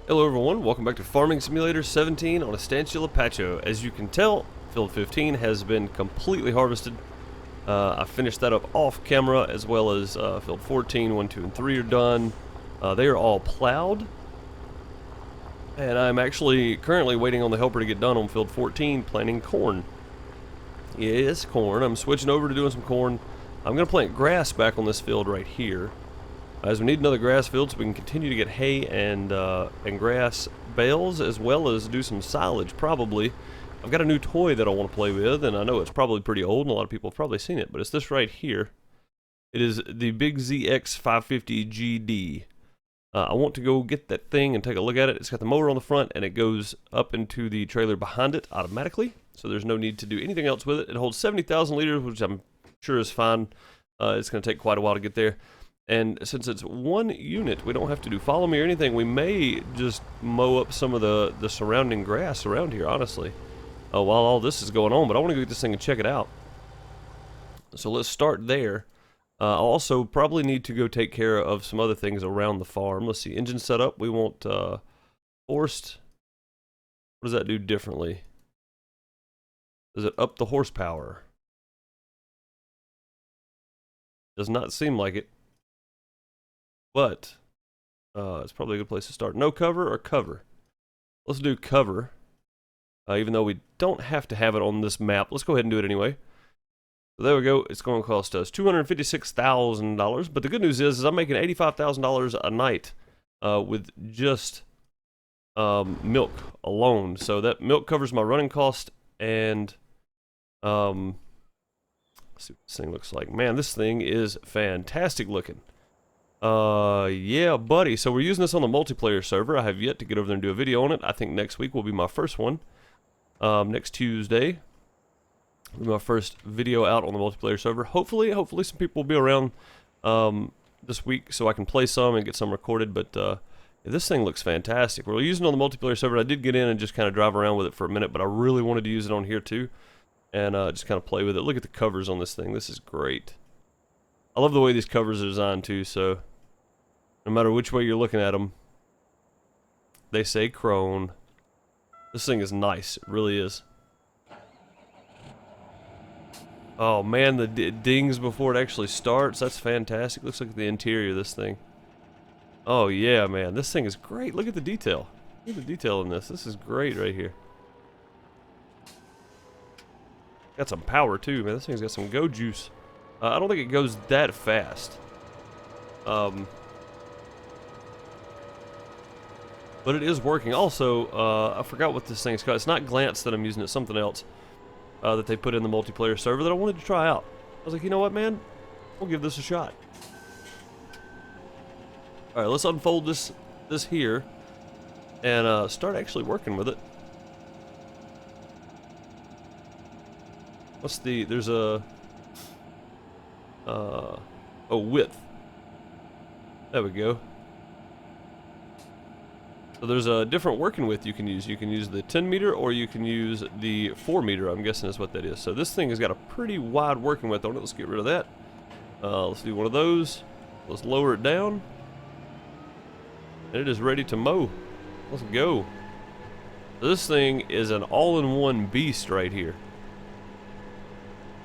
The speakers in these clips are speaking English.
Hello everyone, welcome back to Farming Simulator 17 on Estancia Apache. As you can tell, field 15 has been completely harvested. I finished that up off camera, as well as field 14, 1, 2, and 3 are done. They are all plowed. And I'm actually currently waiting on the helper to get done on field 14, planting corn. Yes, corn. I'm switching over to doing some corn. I'm going to plant grass back on this field right here, as we need another grass field so we can continue to get hay and grass bales, as well as do some silage probably. I've got a new toy that I want to play with, and I know it's probably pretty old and a lot of people have probably seen it, but it's this right here. It is the Big ZX 550 GD. I want to go get that thing and take a look at it. It's got the motor on the front and it goes up into the trailer behind it automatically, so there's no need to do anything else with it. It holds 70,000 liters, which I'm sure is fine. It's going to take quite a while to get there. And since it's one unit, we don't have to do follow me or anything. We may just mow up some of the surrounding grass around here, honestly, while all this is going on. But I want to go get this thing and check it out. So let's start there. I'll also probably need to go take care of some other things around the farm. Let's see, engine setup. We want forced. What does that do differently? Does it up the horsepower? Does not seem like it. But it's probably a good place to start. No cover or cover? Let's do cover. Even though we don't have to have it on this map. Let's go ahead and do it anyway. So there we go. It's going to cost us $256,000. But the good news is I'm making $85,000 a night with just milk alone. So that milk covers my running cost. And let's see what this thing looks like. Man, this thing is fantastic looking. Yeah, buddy. So we're using this on the multiplayer server. I have yet to get over there and do a video on it. I think next week will be my first one. Next Tuesday will be my first video out on the multiplayer server. Hopefully some people will be around this week so I can play some and get some recorded. But yeah, this thing looks fantastic. We're using it on the multiplayer server. I did get in and just kind of drive around with it for a minute, but I really wanted to use it on here too, and just kind of play with it. Look at the covers on this thing. This is great. I love the way these covers are designed too, so no matter which way you're looking at them, they say Crone. This thing is nice. It really is. Oh man, the dings before it actually starts. That's fantastic. Looks like the interior of this thing. Oh yeah, man. This thing is great. Look at the detail. Look at the detail in this. This is great right here. Got some power too, man. This thing's got some go juice. I don't think it goes that fast. But it is working. Also, I forgot what this thing's called. It's not Glance that I'm using, it's something else that they put in the multiplayer server that I wanted to try out. I was like, you know what, man? We'll give this a shot. Alright, let's unfold this here and start actually working with it. What's the... There's a... oh, width. There we go. So there's a different working width you can use. You can use the 10 meter or you can use the 4 meter, I'm guessing is what that is. So this thing has got a pretty wide working width on it. Let's get rid of that. Let's do one of those. Let's lower it down. And it is ready to mow. Let's go. So this thing is an all-in-one beast right here.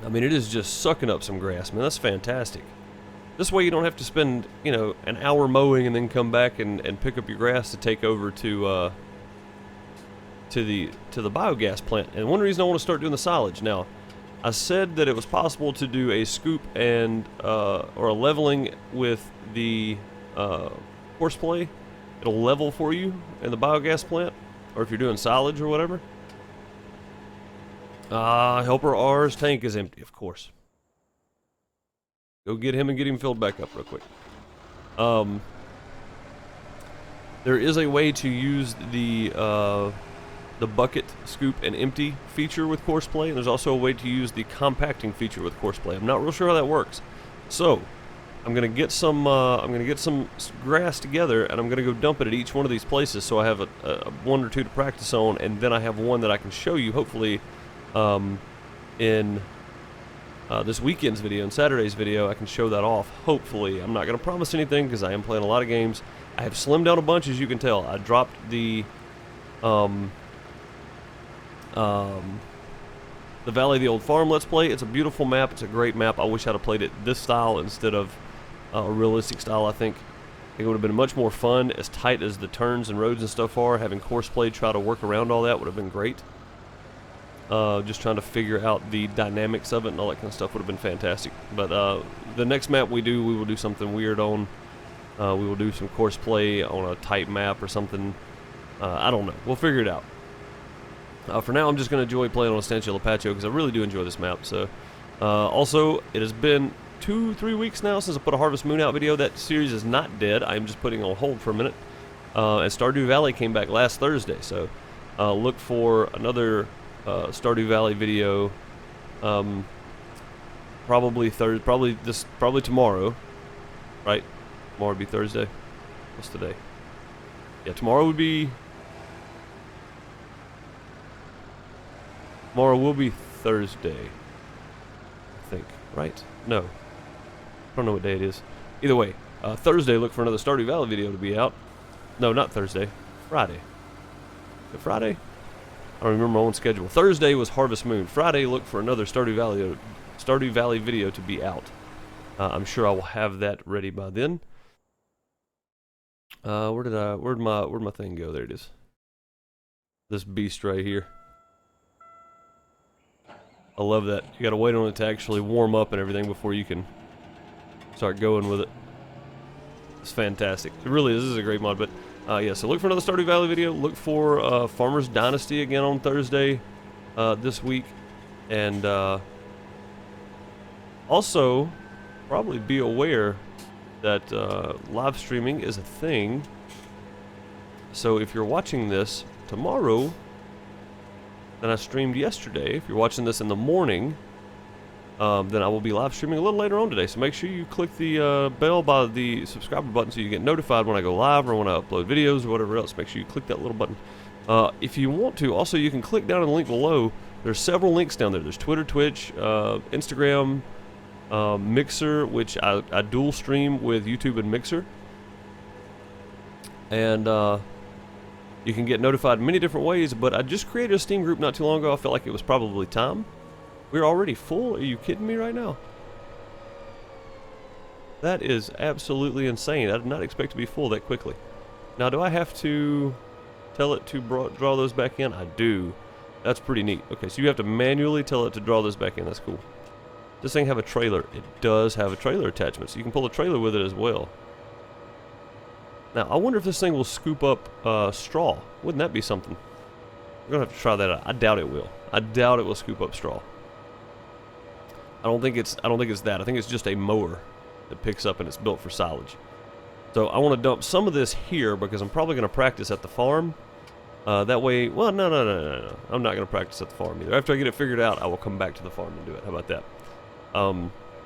I mean, it is just sucking up some grass, man. That's fantastic. This way you don't have to spend, you know, an hour mowing and then come back and pick up your grass to take over to the biogas plant. And one reason I want to start doing the silage. Now, I said that it was possible to do a scoop and or a leveling with the horseplay. It'll level for you in the biogas plant, or if you're doing silage or whatever. Helper R's tank is empty, of course. Go get him and get him filled back up real quick. There is a way to use the bucket, scoop, and empty feature with Courseplay, and there's also a way to use the compacting feature with Courseplay. I'm not real sure how that works. So, I'm gonna get some grass together, and I'm gonna go dump it at each one of these places, so I have a one or two to practice on, and then I have one that I can show you, hopefully, in this weekend's video and Saturday's video. I can show that off, hopefully. I'm not going to promise anything because I am playing a lot of games. I have slimmed down a bunch, as you can tell. I dropped the Valley of the Old Farm Let's Play. It's a beautiful map. It's a great map. I wish I'd have played it this style instead of a realistic style. I think it would have been much more fun. As tight as the turns and roads and stuff are, having course play try to work around all that would have been great. Just trying to figure out the dynamics of it and all that kind of stuff would have been fantastic. But the next map we will do something weird on. We will do some course play on a tight map or something. I don't know. We'll figure it out. For now, I'm just going to enjoy playing on Estancia-El-Pacho because I really do enjoy this map. So, also, it has been 2-3 weeks now since I put a Harvest Moon out video. That series is not dead. I'm just putting it on hold for a minute. And Stardew Valley came back last Thursday. So, look for another Stardew Valley video. Probably tomorrow. Right? Tomorrow would be Thursday. What's today? Yeah, tomorrow will be Thursday, I think, right? No. I don't know what day it is. Either way, Thursday, look for another Stardew Valley video to be out. No, not Thursday. Friday. Is it Friday? I don't remember my own schedule. Thursday was Harvest Moon. Friday, look for another Stardew Valley video to be out. I'm sure I will have that ready by then. Where'd my thing go? There it is. This beast right here. I love that. You gotta wait on it to actually warm up and everything before you can start going with it. It's fantastic. It really is. This is a great mod. But yeah, so look for another Stardew Valley video. Look for Farmer's Dynasty again on Thursday this week. And also, probably be aware that live streaming is a thing. So if you're watching this tomorrow, then I streamed yesterday. If you're watching this in the morning, then I will be live streaming a little later on today. So make sure you click the bell by the subscriber button so you get notified when I go live or when I upload videos or whatever else. Make sure you click that little button. If you want to, also you can click down on the link below. There's several links down there. There's Twitter, Twitch, Instagram, Mixer, which I dual stream with YouTube and Mixer. And you can get notified in many different ways, but I just created a Steam group not too long ago. I felt like it was probably time. We're already full? Are you kidding me right now? That is absolutely insane. I did not expect to be full that quickly. Now, do I have to tell it to draw those back in? I do. That's pretty neat. Okay, so you have to manually tell it to draw those back in. That's cool. Does this thing have a trailer? It does have a trailer attachment, so you can pull a trailer with it as well. Now, I wonder if this thing will scoop up straw. Wouldn't that be something? We're gonna have to try that out. I doubt it will. I doubt it will scoop up straw. I don't think it's that. I think it's just a mower that picks up and it's built for silage. So I want to dump some of this here because I'm probably going to practice at the farm. That way, well, no. I'm not going to practice at the farm either. After I get it figured out, I will come back to the farm and do it. How about that?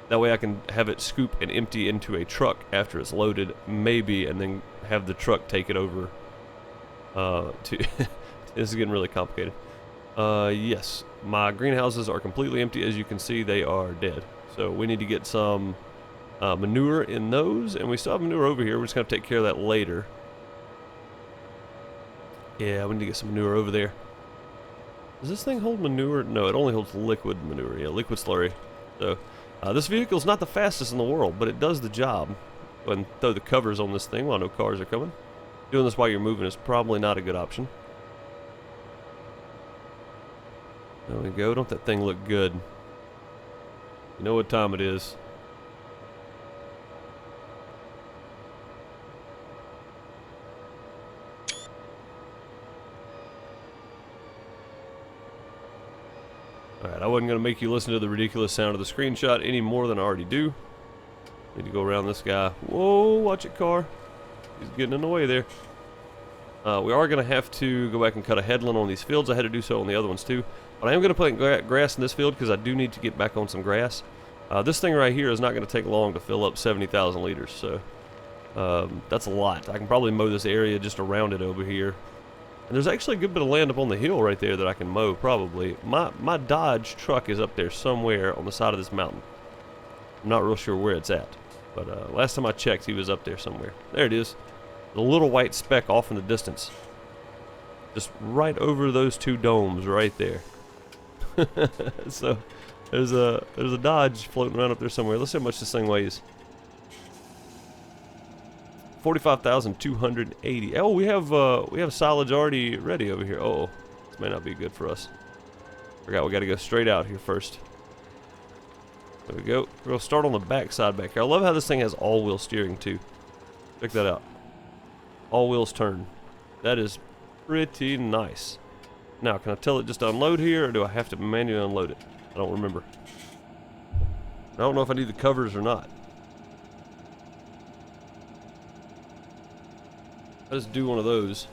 That way I can have it scoop and empty into a truck after it's loaded, maybe, and then have the truck take it over to... This is getting really complicated. Yes, my greenhouses are completely empty. As you can see, they are dead. So we need to get some manure in those, and we still have manure over here. We're just going to take care of that later. Yeah, we need to get some manure over there. Does this thing hold manure? No, it only holds liquid manure. Yeah, liquid slurry. So this vehicle is not the fastest in the world, but it does the job. Go ahead and throw the covers on this thing while no cars are coming. Doing this while you're moving is probably not a good option. There we go. Don't that thing look good? You know what time it is. Alright, I wasn't going to make you listen to the ridiculous sound of the screenshot any more than I already do. Need to go around this guy. Whoa, watch it, car. He's getting in the way there. We are going to have to go back and cut a headland on these fields. I had to do so on the other ones too. But I am going to plant grass in this field because I do need to get back on some grass. This thing right here is not going to take long to fill up 70,000 liters. So that's a lot. I can probably mow this area just around it over here. And there's actually a good bit of land up on the hill right there that I can mow probably. My Dodge truck is up there somewhere on the side of this mountain. I'm not real sure where it's at. But last time I checked, he was up there somewhere. There it is. The little white speck off in the distance. Just right over those two domes right there. So there's a Dodge floating around up there somewhere. Let's see how much this thing weighs. 45,280. Oh, we have silage already ready over here. Oh, this may not be good for us. Forgot we got to go straight out here first. There we go. We're gonna start on the back side back here. I love how this thing has all-wheel steering too. Check that out. All wheels turn. That is pretty nice. Now, can I tell it just to unload here, or do I have to manually unload it? I don't remember. I don't know if I need the covers or not. Let's do one of those.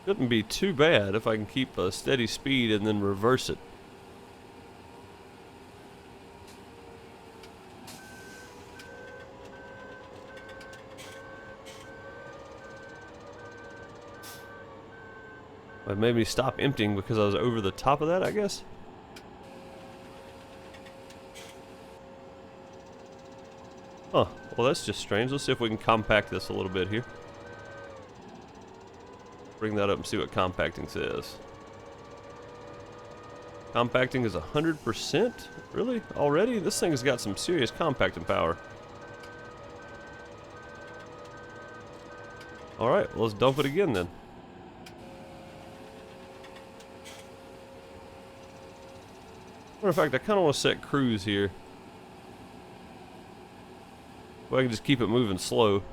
Shouldn't be too bad if I can keep a steady speed and then reverse it. It made me stop emptying because I was over the top of that, I guess. Huh. Well, that's just strange. Let's see if we can compact this a little bit here. Bring that up and see what compacting says. Compacting is 100%? Really? Already? This thing's got some serious compacting power. Alright, well, let's dump it again then. Matter of fact, I kind of want to set cruise here. Well, I can just keep it moving slow.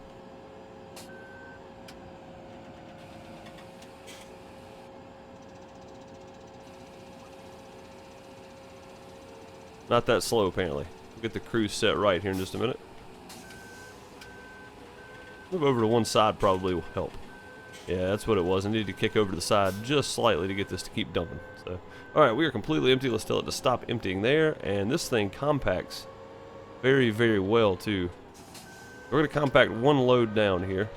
Not that slow, apparently. We'll get the cruise set right here in just a minute. Move over to one side probably will help. Yeah, that's what it was. I needed to kick over to the side just slightly to get this to keep dumping. So, alright, we are completely empty. Let's tell it to stop emptying there. And this thing compacts very, very well, too. We're going to compact one load down here.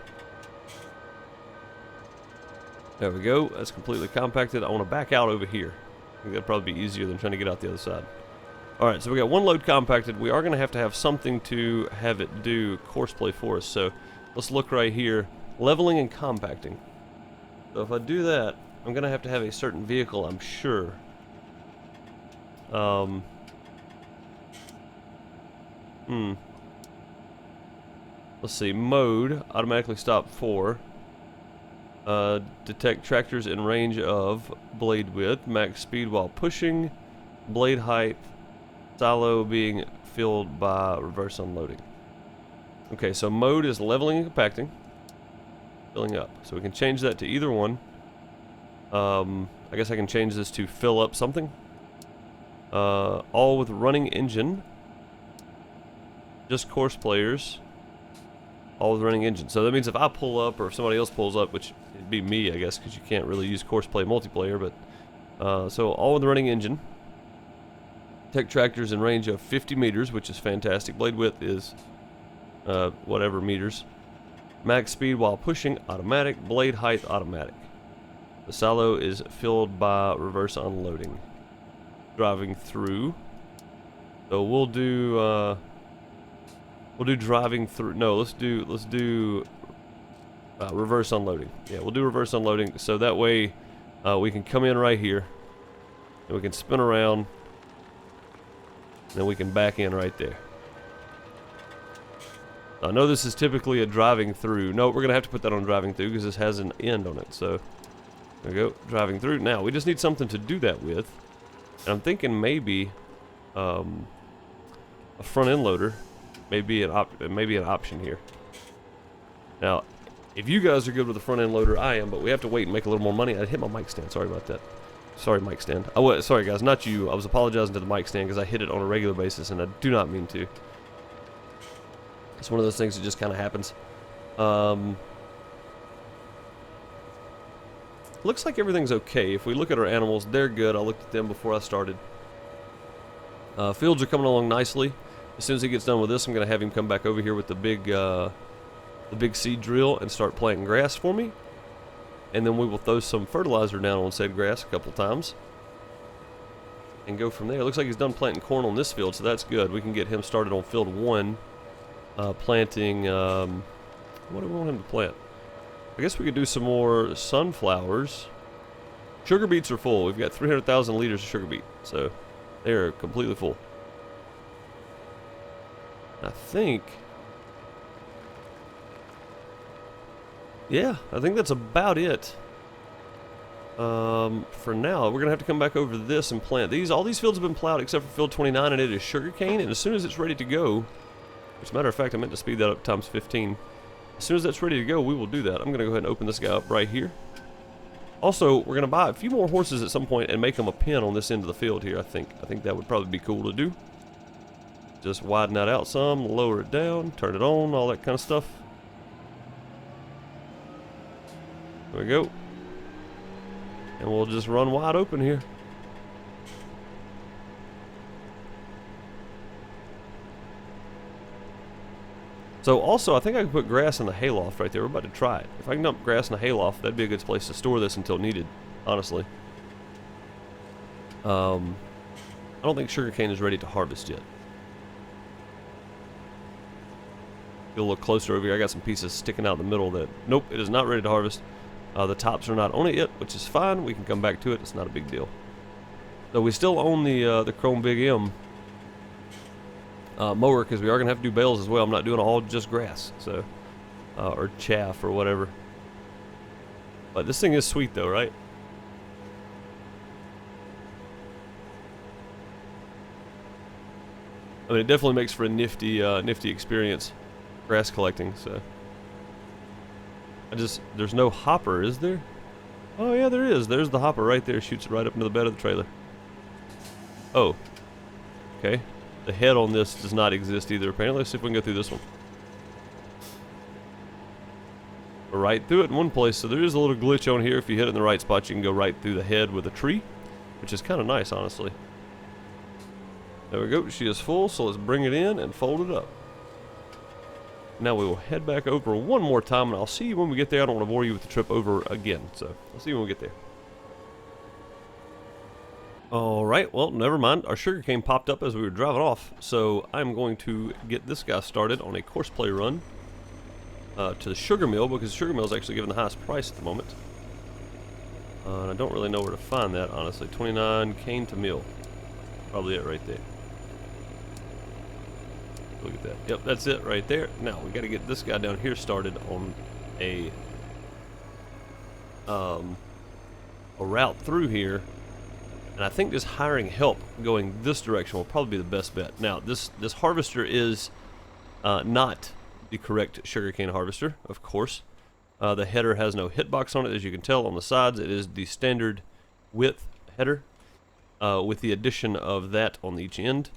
There we go. That's completely compacted. I want to back out over here. I think that'd probably be easier than trying to get out the other side. Alright, so we got one load compacted. We are going to have something to have it do courseplay for us. So let's look right here. Leveling and compacting. So if I do that, I'm going to have a certain vehicle, I'm sure. Let's see. Mode, automatically stop 4. Detect tractors in range of blade width. Max speed while pushing. Blade height. Silo being filled by reverse unloading. Okay, so mode is leveling and compacting. Filling up. So we can change that to either one. I guess I can change this to fill up something. All with running engine. Just course players. All with running engine. So that means if I pull up or if somebody else pulls up, which it'd be me, I guess, because you can't really use course play multiplayer, but so all with running engine. Tech tractors in range of 50 meters, which is fantastic. Blade width is whatever meters. Max speed while pushing, automatic. Blade height, automatic. The silo is filled by reverse unloading. Driving through. So we'll do driving through. No, let's do reverse unloading. Yeah, we'll do reverse unloading. So that way we can come in right here and we can spin around. Then we can back in right there. I know this is typically a driving through. No, we're going to have to put that on driving through because this has an end on it. So, there we go. Driving through. Now, we just need something to do that with. And I'm thinking maybe a front end loader may be an option here. Now, if you guys are good with the front end loader, I am, but we have to wait and make a little more money. I hit my mic stand. Sorry about that. Sorry, mic stand. Sorry, guys, not you. I was apologizing to the mic stand because I hit it on a regular basis, and I do not mean to. It's one of those things that just kind of happens. Looks like everything's okay. If we look at our animals, they're good. I looked at them before I started. Fields are coming along nicely. As soon as he gets done with this, I'm going to have him come back over here with the big seed drill and start planting grass for me. And then we will throw some fertilizer down on said grass a couple times. and go from there. It looks like he's done planting corn on this field, so that's good. We can get him started on field 1, planting, what do we want him to plant? I guess we could do some more sunflowers. Sugar beets are full. We've got 300,000 liters of sugar beet, so they're completely full. I think, yeah, I think that's about it. For now, we're gonna have to come back over this and plant these. All these fields have been plowed except for field 29, and it is sugarcane. And as soon as it's ready to go, as a matter of fact, I meant to speed that up times 15. As soon as that's ready to go, we will do that. I'm gonna go ahead and open this guy up right here. Also, we're gonna buy a few more horses at some point and make them a pen on this end of the field here. I think that would probably be cool to do. Just widen that out some, lower it down, turn it on, all that kind of stuff. There we go. And we'll just run wide open here. So also, I think I can put grass in the hayloft right there. We're about to try it. If I can dump grass in the hayloft, that'd be a good place to store this until needed, honestly. I don't think sugarcane is ready to harvest yet. Get a little closer over here. I got some pieces sticking out in the middle that, nope, it is not ready to harvest. The tops are not on it yet, which is fine. We can come back to it. It's not a big deal. So we still own the Chrome Big M mower, because we are going to have to do bales as well. I'm not doing all just grass, so or chaff or whatever. But this thing is sweet though, right? I mean, it definitely makes for a nifty experience, grass collecting. So there's no hopper, is there? Oh yeah, there is. There's the hopper right there. Shoots it right up into the bed of the trailer. Oh, okay. The head on this does not exist either, apparently. Let's see if we can go through this one. We're right through it in one place, so there is a little glitch on here. If you hit it in the right spot, you can go right through the head with a tree, which is kind of nice, honestly. There we go. She is full, so let's bring it in and fold it up. Now we will head back over one more time, and I'll see you when we get there. I don't want to bore you with the trip over again, so I'll see you when we get there. Alright, well, never mind. Our sugarcane popped up as we were driving off, so I'm going to get this guy started on a course play run to the sugar mill, because the sugar mill is actually giving the highest price at the moment. And I don't really know where to find that, honestly. 29 cane to mill. Probably it right there. Look at that. Yep, that's it right there. Now, we got to get this guy down here started on a route through here. And I think just hiring help going this direction will probably be the best bet. Now, this harvester is not the correct sugarcane harvester, of course. The header has no hitbox on it, as you can tell on the sides. It is the standard width header with the addition of that on each end,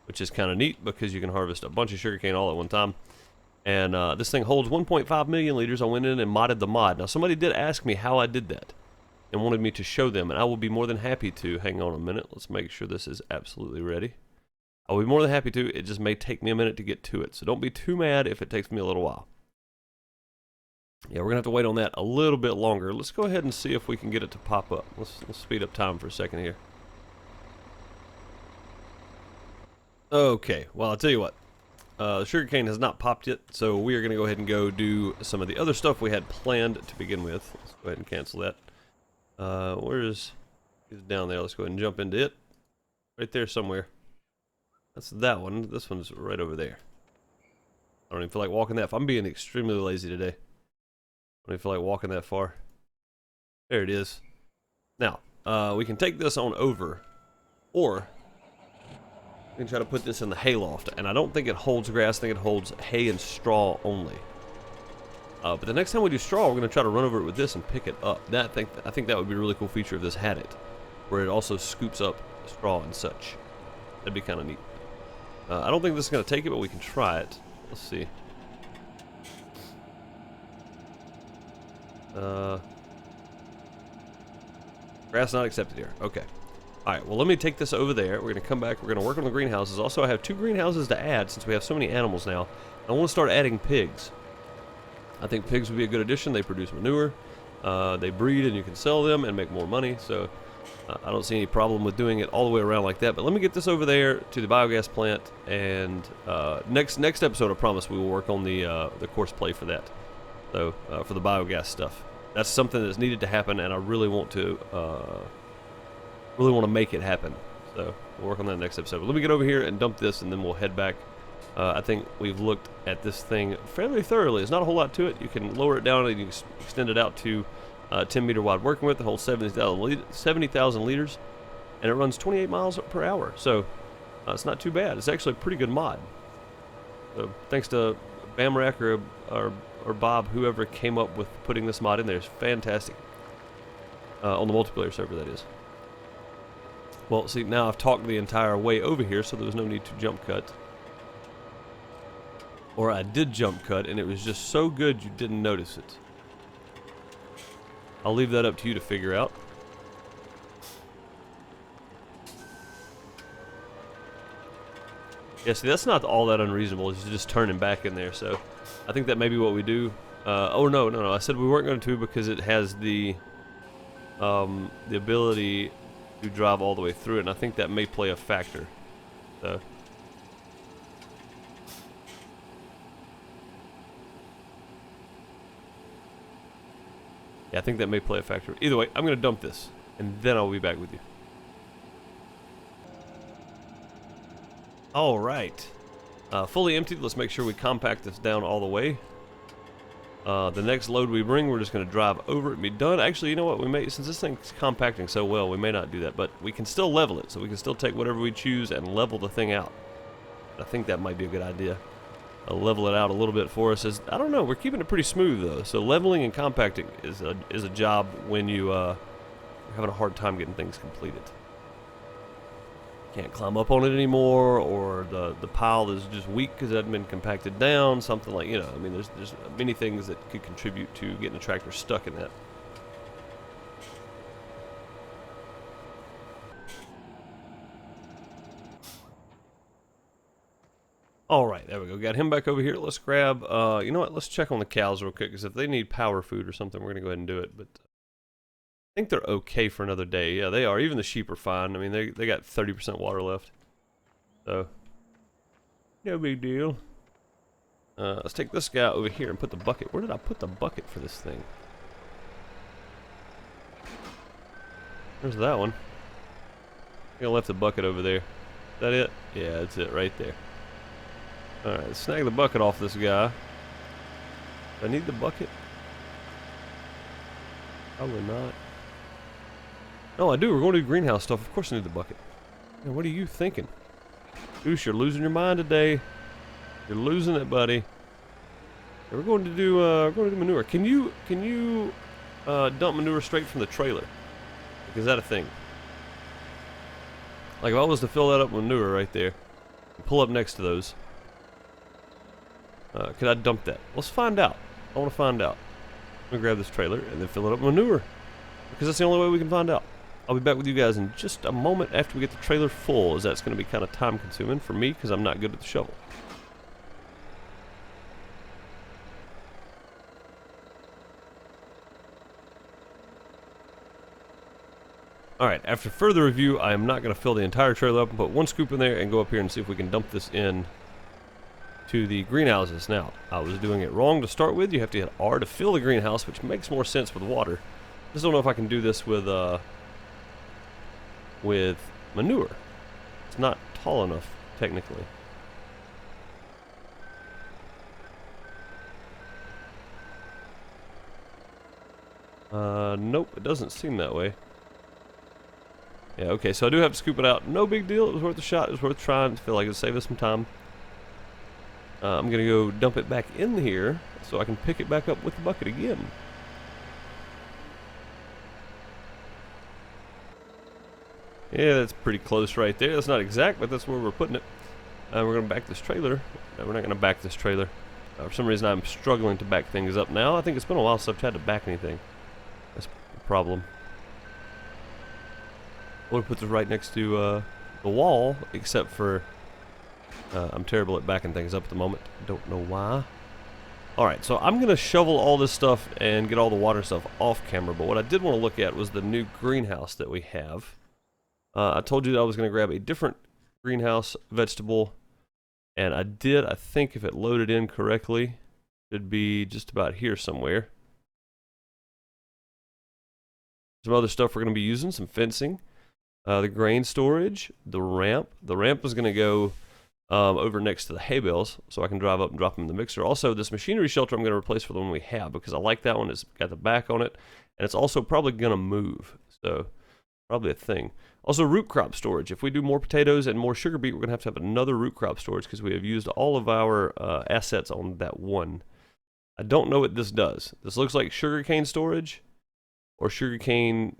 which is kind of neat because you can harvest a bunch of sugarcane all at one time. And this thing holds 1.5 million liters. I went in and modded the mod. Now, somebody did ask me how I did that and wanted me to show them, and I will be more than happy to. Hang on a minute. Let's make sure this is absolutely ready. I'll be more than happy to. It just may take me a minute to get to it, so don't be too mad if it takes me a little while. Yeah, we're going to have to wait on that a little bit longer. Let's go ahead and see if we can get it to pop up. Let's speed up time for a second here. Okay, well, I'll tell you what. The sugarcane has not popped yet, so we are going to go ahead and go do some of the other stuff we had planned to begin with. Let's go ahead and cancel that. Where's... He's down there. Let's go ahead and jump into it. Right there somewhere. That's that one. This one's right over there. I don't even feel like walking that far. I'm being extremely lazy today. I don't even feel like walking that far. There it is. Now, we can take this on over, or we can try to put this in the hayloft. And I don't think it holds grass. I think it holds hay and straw only. But the next time we do straw, we're going to try to run over it with this and pick it up. I think that would be a really cool feature if this had it, where it also scoops up straw and such. That'd be kind of neat. I don't think this is going to take it, but we can try it. Let's see. Grass not accepted here. Okay. Alright, well, let me take this over there. We're going to come back. We're going to work on the greenhouses. Also, I have 2 greenhouses to add since we have so many animals now. I want to start adding pigs. I think pigs would be a good addition. They produce manure. They breed and you can sell them and make more money. So I don't see any problem with doing it all the way around like that. But let me get this over there to the biogas plant, and next episode, I promise we will work on the course play for that. So for the biogas stuff, that's something that's needed to happen, and I really want to make it happen. So we'll work on that next episode. But let me get over here and dump this, and then we'll head back. I think we've looked at this thing fairly thoroughly. There's not a whole lot to it. You can lower it down and you can extend it out to 10-meter wide working width. It holds 70,000 liters, and it runs 28 miles per hour. So it's not too bad. It's actually a pretty good mod. So thanks to Bamrack or Bob, whoever came up with putting this mod in there. It's fantastic. On the multiplayer server, that is. Well, see, now I've talked the entire way over here, so there was no need to jump cut. Or I did jump cut, and it was just so good you didn't notice it. I'll leave that up to you to figure out. Yeah, see, that's not all that unreasonable. It's just turning back in there, so I think that may be what we do. Oh, no. I said we weren't going to because it has the ability to drive all the way through it, and I think that may play a factor. So. Yeah, I think that may play a factor. Either way, I'm going to dump this, and then I'll be back with you. All right. Fully emptied. Let's make sure we compact this down all the way. The next load we bring, we're just going to drive over it and be done. Actually, you know what? We may, since this thing's compacting so well, we may not do that, but we can still level it. So we can still take whatever we choose and level the thing out. I think that might be a good idea. Level it out a little bit for us. I don't know, we're keeping it pretty smooth though. So leveling and compacting is a job when you're having a hard time getting things completed. Can't climb up on it anymore, or the pile is just weak because it hasn't been compacted down. Something like, you know, I mean, there's many things that could contribute to getting a tractor stuck in that. Alright, there we go. Got him back over here. Let's grab, you know what, let's check on the cows real quick, because if they need power food or something, we're going to go ahead and do it. But I think they're okay for another day. Yeah, they are. Even the sheep are fine. I mean, they got 30% water left. So, no big deal. Let's take this guy over here and put the bucket. Where did I put the bucket for this thing? There's that one. I think I left the bucket over there. Is that it? Yeah, that's it right there. Alright, let's snag the bucket off this guy. Do I need the bucket? Probably not. No, I do. We're going to do greenhouse stuff. Of course I need the bucket. Man, what are you thinking? Goose, you're losing your mind today. You're losing it, buddy. Yeah, we're going to do manure. Can you dump manure straight from the trailer? Like, is that a thing? Like, if I was to fill that up with manure right there, and pull up next to those, could I dump that? Let's find out. I want to find out. I'm going to grab this trailer and then fill it up with manure, because that's the only way we can find out. I'll be back with you guys in just a moment after we get the trailer full, as that's going to be kind of time consuming for me because I'm not good at the shovel. Alright, after further review, I am not going to fill the entire trailer up and put one scoop in there and go up here and see if we can dump this in to the greenhouses. Now, I was doing it wrong to start with. You have to hit R to fill the greenhouse, which makes more sense with water. Just don't know if I can do this with manure. It's not tall enough, technically. Nope, it doesn't seem that way. Yeah, okay, so I do have to scoop it out. No big deal. It was worth a shot. It was worth trying. I feel like it'll save us some time. I'm going to go dump it back in here so I can pick it back up with the bucket again. Yeah, that's pretty close right there. That's not exact, but that's where we're putting it. We're going to back this trailer. No, we're not going to back this trailer. For some reason, I'm struggling to back things up now. I think it's been a while since I've had to back anything. That's the problem. I would put this right next to the wall, except for I'm terrible at backing things up at the moment. Don't know why. Alright, so I'm going to shovel all this stuff and get all the water stuff off camera, but what I did want to look at was the new greenhouse that we have. I told you that I was going to grab a different greenhouse vegetable, and I did. I think if it loaded in correctly, it'd be just about here somewhere. Some other stuff we're going to be using, some fencing, the grain storage, the ramp. The ramp is going to go over next to the hay bales, so I can drive up and drop them in the mixer. Also, this machinery shelter I'm going to replace for the one we have, because I like that one. It's got the back on it, and it's also probably going to move, so probably a thing. Also, root crop storage. If we do more potatoes and more sugar beet, we're going to have another root crop storage, because we have used all of our assets on that one. I don't know what this does. This looks like sugarcane storage, or sugarcane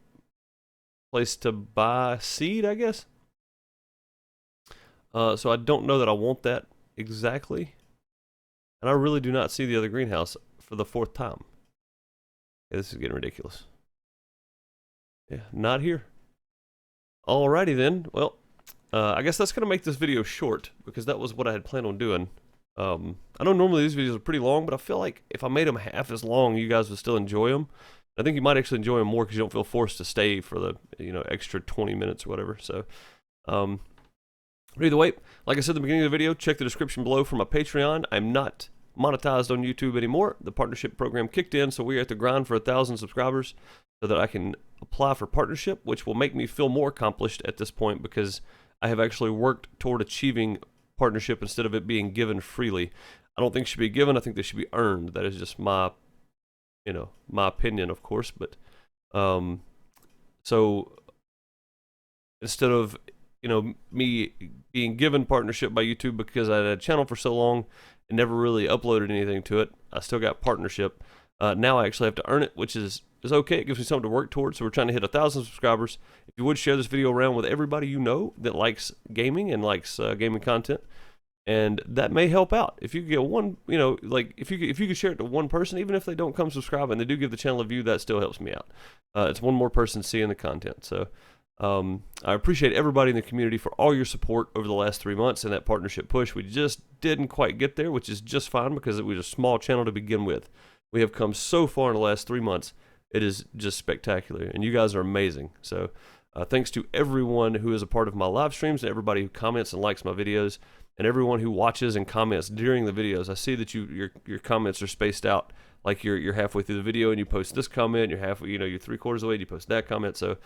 place to buy seed, I guess. So I don't know that I want that exactly. And I really do not see the other greenhouse for the 4th time. Yeah, this is getting ridiculous. Yeah, not here. Alrighty then. Well, I guess that's going to make this video short, because that was what I had planned on doing. I know normally these videos are pretty long, but I feel like if I made them half as long, you guys would still enjoy them. I think you might actually enjoy them more because you don't feel forced to stay for the extra 20 minutes or whatever. So, but either way, like I said at the beginning of the video, check the description below for my Patreon. I'm not monetized on YouTube anymore. The partnership program kicked in, so we're at the grind for 1,000 subscribers so that I can apply for partnership, which will make me feel more accomplished at this point, because I have actually worked toward achieving partnership instead of it being given freely. I don't think it should be given. I think they should be earned. That is just my opinion, of course. But so instead of me being given partnership by YouTube because I had a channel for so long and never really uploaded anything to it, I still got partnership. Now I actually have to earn it, which is okay. It gives me something to work towards. So we're trying to hit 1,000 subscribers. If you would share this video around with everybody you know that likes gaming and likes gaming content, and that may help out. If you could get one, like if you could share it to one person, even if they don't come subscribe and they do give the channel a view, that still helps me out. It's one more person seeing the content. So I appreciate everybody in the community for all your support over the last 3 months and that partnership push. We just didn't quite get there, which is just fine, because it was a small channel to begin with. We have come so far in the last 3 months. It is just spectacular, and you guys are amazing. So thanks to everyone who is a part of my live streams, and everybody who comments and likes my videos, and everyone who watches and comments during the videos. I see that your comments are spaced out, like you're halfway through the video and you post this comment, you're halfway, you're 3/4 of the way and you post that comment. So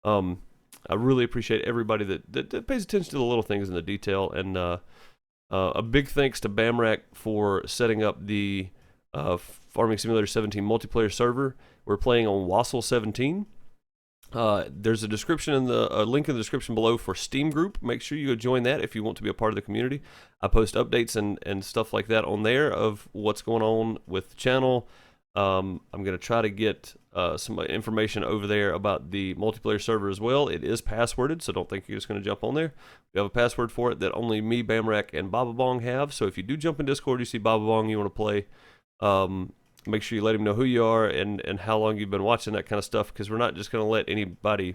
I really appreciate everybody that pays attention to the little things in the detail. And a big thanks to Bamrack for setting up the Farming Simulator 17 multiplayer server. We're playing on Wassel 17. There's a description in the link in the description below for Steam group. Make sure you go join that if you want to be a part of the community. I post updates and stuff like that on there of what's going on with the channel. I'm going to try to get some information over there about the multiplayer server as well. It is passworded, so don't think you're just going to jump on there. We have a password for it that only me, Bamrack, and Baba Bong have. So if you do jump in Discord, you see Baba Bong, you want to play, make sure you let him know who you are and how long you've been watching, that kind of stuff, because we're not just going to let anybody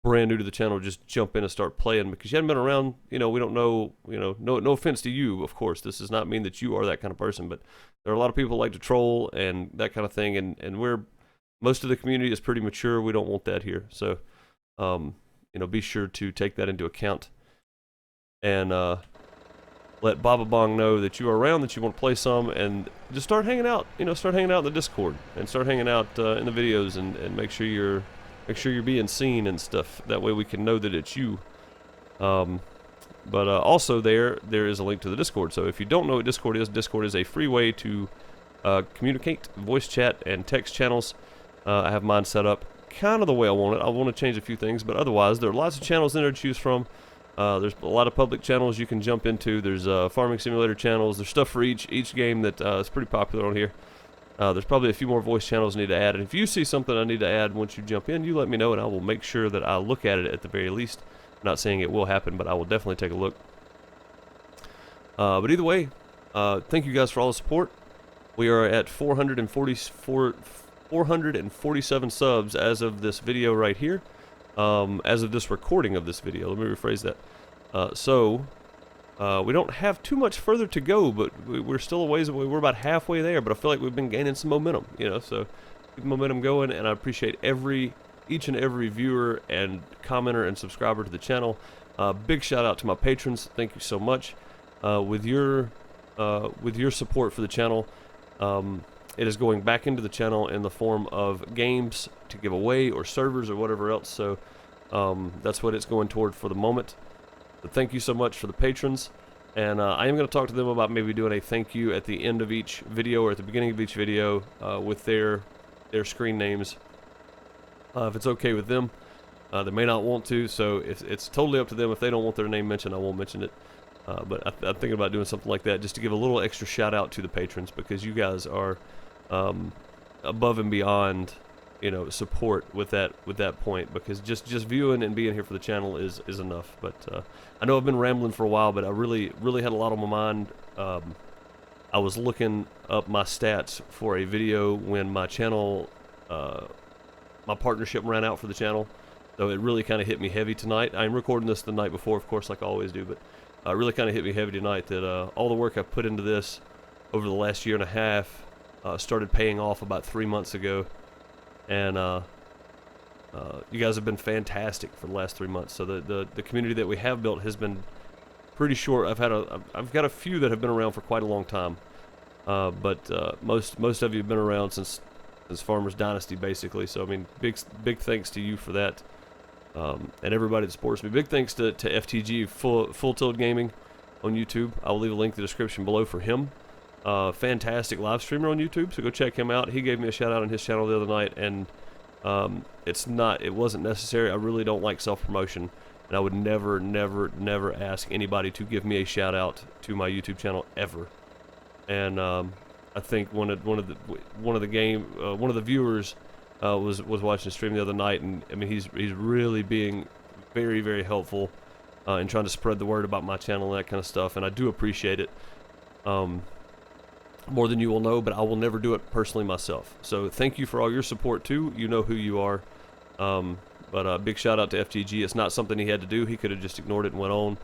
brand new to the channel just jump in and start playing because you haven't been around. We don't know, no offense to you, of course. This does not mean that you are that kind of person, but there are a lot of people who like to troll and that kind of thing, and most of the community is pretty mature. We don't want that here. So, be sure to take that into account and let Baba Bong know that you are around, that you want to play some, and just start hanging out. Start hanging out in the Discord and start hanging out in the videos, and make sure you're being seen and stuff. That way we can know that it's you. But also there is a link to the Discord. So if you don't know what Discord is a free way to communicate, voice chat, and text channels. I have mine set up kind of the way I want it. I want to change a few things, but otherwise there are lots of channels in there to choose from. There's a lot of public channels you can jump into. There's farming simulator channels. There's stuff for each game that is pretty popular on here. There's probably a few more voice channels I need to add. And if you see something I need to add once you jump in, you let me know, and I will make sure that I look at it at the very least. I'm not saying it will happen, but I will definitely take a look. But either way, thank you guys for all the support. We are at 447 subs as of this video right here. As of this recording of this video. Let me rephrase that. So, We don't have too much further to go, but we're still a ways away. We're about halfway there, but I feel like we've been gaining some momentum, you know, so keep the momentum going, and I appreciate each and every viewer and commenter and subscriber to the channel. Big shout out to my patrons. Thank you so much. With your support for the channel, it is going back into the channel in the form of games to give away or servers or whatever else, so that's what it's going toward for the moment. But thank you so much for the patrons, and I am going to talk to them about maybe doing a thank you at the end of each video or at the beginning of each video with their screen names, if it's okay with them. They may not want to, so it's totally up to them. If they don't want their name mentioned, I won't mention it. But I'm thinking about doing something like that just to give a little extra shout out to the patrons, because you guys are above and beyond, you know, support with that point, because just viewing and being here for the channel is enough. But I know I've been rambling for a while, but I really had a lot on my mind. I was looking up my stats for a video when my channel, my partnership ran out for the channel, so it really kind of hit me heavy tonight. I'm recording this the night before, of course, like I always do, but it really kind of hit me heavy tonight that all the work I've put into this over the last year and a half started paying off about 3 months ago. And you guys have been fantastic for the last 3 months. So the community that we have built has been pretty short. I've got a few that have been around for quite a long time, but most of you have been around since Farmers Dynasty, basically. So I mean, big thanks to you for that, and everybody that supports me. Big thanks to FTG Full Tilt Gaming on YouTube. I will leave a link in the description below for him. Fantastic live streamer on YouTube, so go check him out. He gave me a shout out on his channel the other night, and it wasn't necessary. I really don't like self-promotion, and I would never ask anybody to give me a shout out to my YouTube channel ever. And I think one of the viewers was watching the stream the other night, and I mean he's really being very helpful in trying to spread the word about my channel and that kind of stuff, and I do appreciate it. More than you will know, but I will never do it personally myself. So thank you for all your support too. You know who you are. But big shout out to FTG. It's not something he had to do. He could have just ignored it and went on.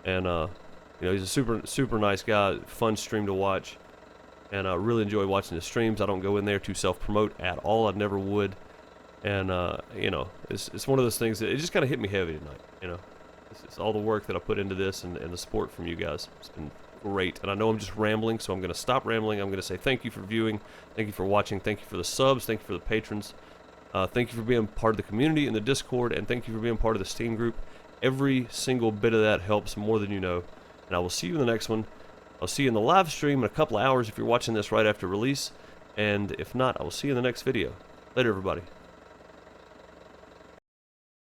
And you know, he's a super nice guy. Fun stream to watch, and I really enjoy watching his streams. I don't go in there to self-promote at all. I never would. And you know, it's one of those things that it just kind of hit me heavy tonight. You know, it's all the work that I put into this and the support from you guys. It's been great. And I know I'm just rambling, so I'm going to stop rambling. I'm going to say thank you for viewing, thank you for watching, thank you for the subs, thank you for the patrons, thank you for being part of the community in the Discord, and thank you for being part of the Steam group. Every single bit of that helps more than you know. And I will see you in the next one. I'll see you in the live stream in a couple of hours if you're watching this right after release, and if not, I will see you in the next video. Later, everybody.